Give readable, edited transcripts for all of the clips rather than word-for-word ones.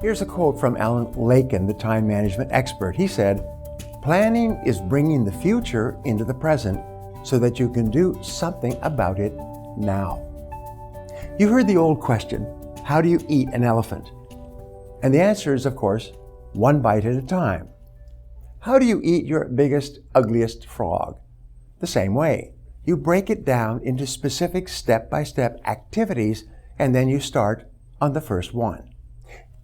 Here's a quote from Alan Lakin, the time management expert. He said, "Planning is bringing the future into the present so that you can do something about it now." You heard the old question, how do you eat an elephant? And the answer is, of course, one bite at a time. How do you eat your biggest, ugliest frog? The same way. You break it down into specific step-by-step activities, and then you start on the first one.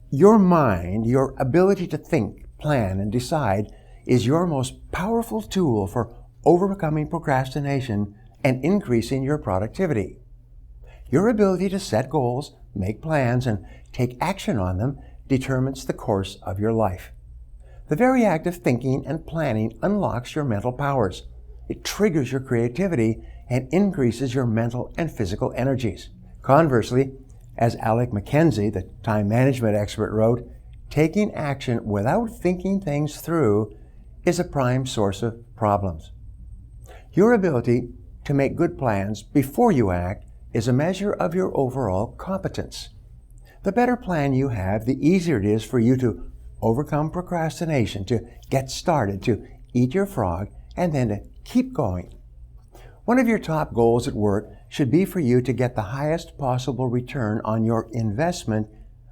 Your mind, your ability to think, plan, and decide is your most powerful tool for overcoming procrastination and increasing your productivity. Your ability to set goals, make plans, and take action on them determines the course of your life. The very act of thinking and planning unlocks your mental powers. It triggers your creativity and increases your mental and physical energies. Conversely, as Alec McKenzie, the time management expert, wrote, taking action without thinking things through is a prime source of problems. Your ability to make good plans before you act is a measure of your overall competence. The better plan you have, the easier it is for you to overcome procrastination, to get started, to eat your frog, and then to keep going. One of your top goals at work should be for you to get the highest possible return on your investment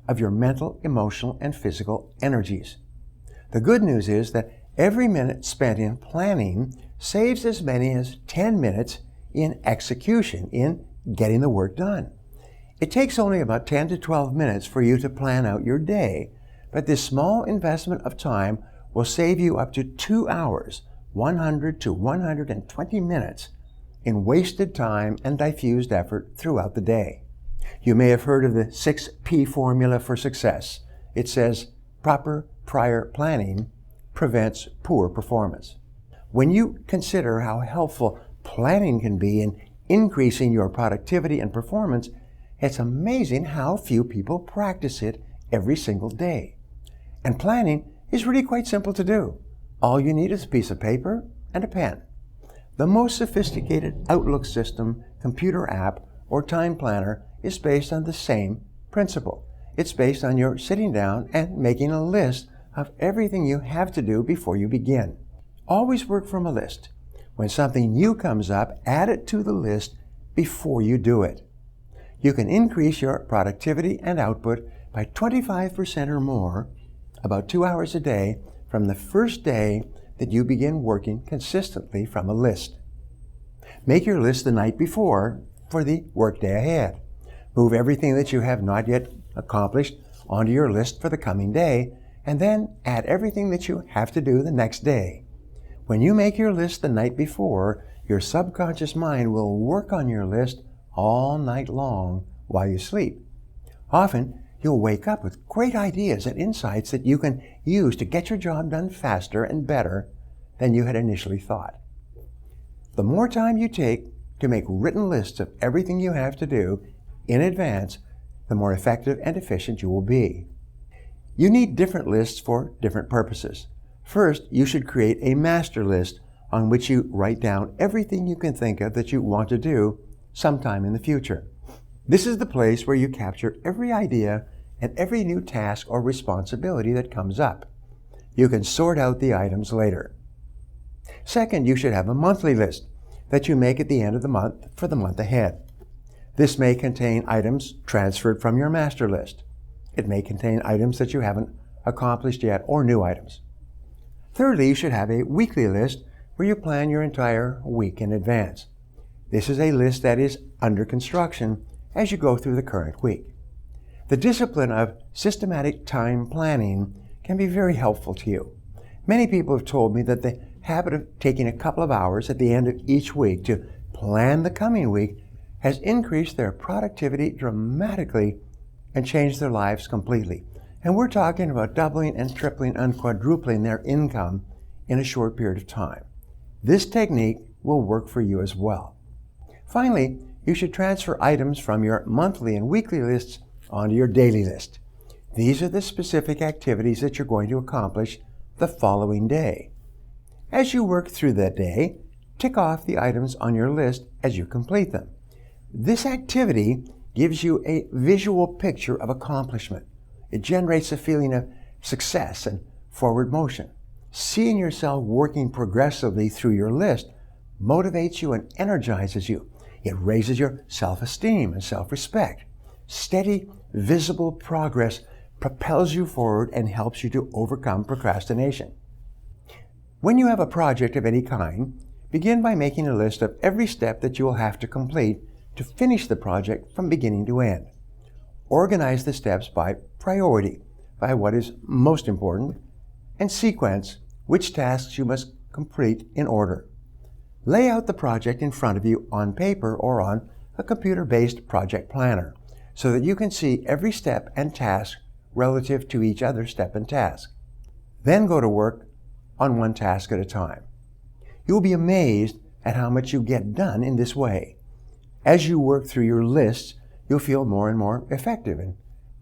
of your mental, emotional, and physical energies. The good news is that every minute spent in planning saves as many as 10 minutes in execution, in getting the work done. It takes only about 10 to 12 minutes for you to plan out your day, but this small investment of time will save you up to 2 hours, 100 to 120 minutes in wasted time and diffused effort throughout the day. You may have heard of the 6P formula for success. It says proper prior planning prevents poor performance. When you consider how helpful planning can be in increasing your productivity and performance, it's amazing how few people practice it every single day. And planning is really quite simple to do. All you need is a piece of paper and a pen. The most sophisticated Outlook system, computer app, or time planner is based on the same principle. It's based on your sitting down and making a list of everything you have to do before you begin. Always work from a list. When something new comes up, add it to the list before you do it. You can increase your productivity and output by 25% or more, about 2 hours a day, from the first day that you begin working consistently from a list. Make your list the night before for the workday ahead. Move everything that you have not yet accomplished onto your list for the coming day, and then add everything that you have to do the next day. When you make your list the night before, your subconscious mind will work on your list all night long while you sleep. Often, you'll wake up with great ideas and insights that you can use to get your job done faster and better than you had initially thought. The more time you take to make written lists of everything you have to do in advance, the more effective and efficient you will be. You need different lists for different purposes. First, you should create a master list on which you write down everything you can think of that you want to do sometime in the future. This is the place where you capture every idea and every new task or responsibility that comes up. You can sort out the items later. Second, you should have a monthly list that you make at the end of the month for the month ahead. This may contain items transferred from your master list. It may contain items that you haven't accomplished yet or new items. Thirdly, you should have a weekly list where you plan your entire week in advance. This is a list that is under construction as you go through the current week. The discipline of systematic time planning can be very helpful to you. Many people have told me that the habit of taking a couple of hours at the end of each week to plan the coming week has increased their productivity dramatically and changed their lives completely. And we're talking about doubling and tripling and quadrupling their income in a short period of time. This technique will work for you as well. Finally, you should transfer items from your monthly and weekly lists onto your daily list. These are the specific activities that you're going to accomplish the following day. As you work through that day, tick off the items on your list as you complete them. This activity gives you a visual picture of accomplishment. It generates a feeling of success and forward motion. Seeing yourself working progressively through your list motivates you and energizes you. It raises your self-esteem and self-respect. Steady, visible progress propels you forward and helps you to overcome procrastination. When you have a project of any kind, begin by making a list of every step that you will have to complete to finish the project from beginning to end. Organize the steps by priority, by what is most important, and sequence which tasks you must complete in order. Lay out the project in front of you on paper or on a computer-based project planner so that you can see every step and task relative to each other step and task. Then go to work on one task at a time. You will be amazed at how much you get done in this way. As you work through your lists, you'll feel more and more effective and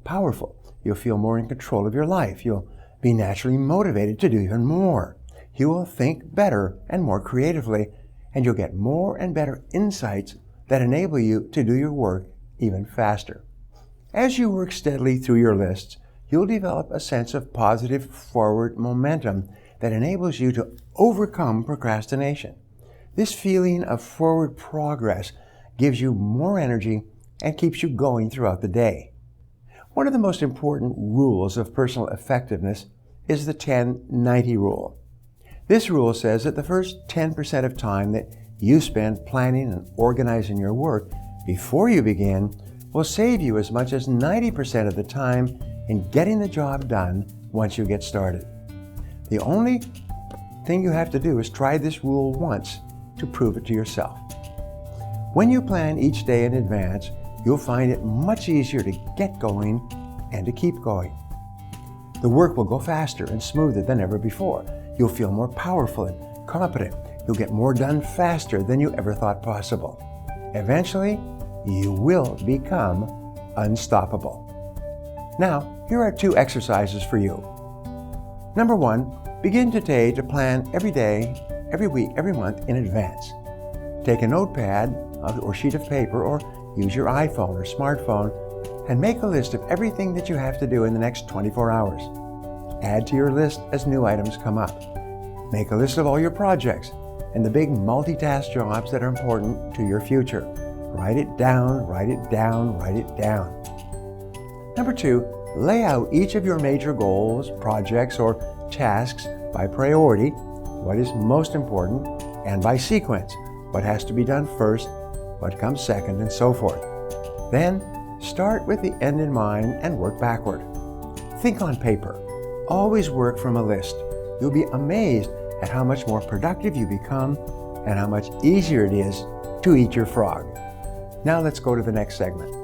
powerful. You'll feel more in control of your life. You'll be naturally motivated to do even more. You will think better and more creatively, and you'll get more and better insights that enable you to do your work even faster. As you work steadily through your lists, you'll develop a sense of positive forward momentum that enables you to overcome procrastination. This feeling of forward progress gives you more energy and keeps you going throughout the day. One of the most important rules of personal effectiveness is the 10-90 rule. This rule says that the first 10% of time that you spend planning and organizing your work before you begin will save you as much as 90% of the time in getting the job done once you get started. The only thing you have to do is try this rule once to prove it to yourself. When you plan each day in advance, you'll find it much easier to get going and to keep going. The work will go faster and smoother than ever before. You'll feel more powerful and competent. You'll get more done faster than you ever thought possible. Eventually, you will become unstoppable. Now, here are 2 exercises for you. Number 1, begin today to plan every day, every week, every month in advance. Take a notepad or sheet of paper or use your iPhone or smartphone and make a list of everything that you have to do in the next 24 hours. Add to your list as new items come up. Make a list of all your projects and the big multitask jobs that are important to your future. Write it down, write it down, write it down. Number 2, lay out each of your major goals, projects, or tasks by priority, what is most important, and by sequence, what has to be done first, what comes second, and so forth. Then, start with the end in mind and work backward. Think on paper. Always work from a list. You'll be amazed at how much more productive you become and how much easier it is to eat your frog. Now let's go to the next segment.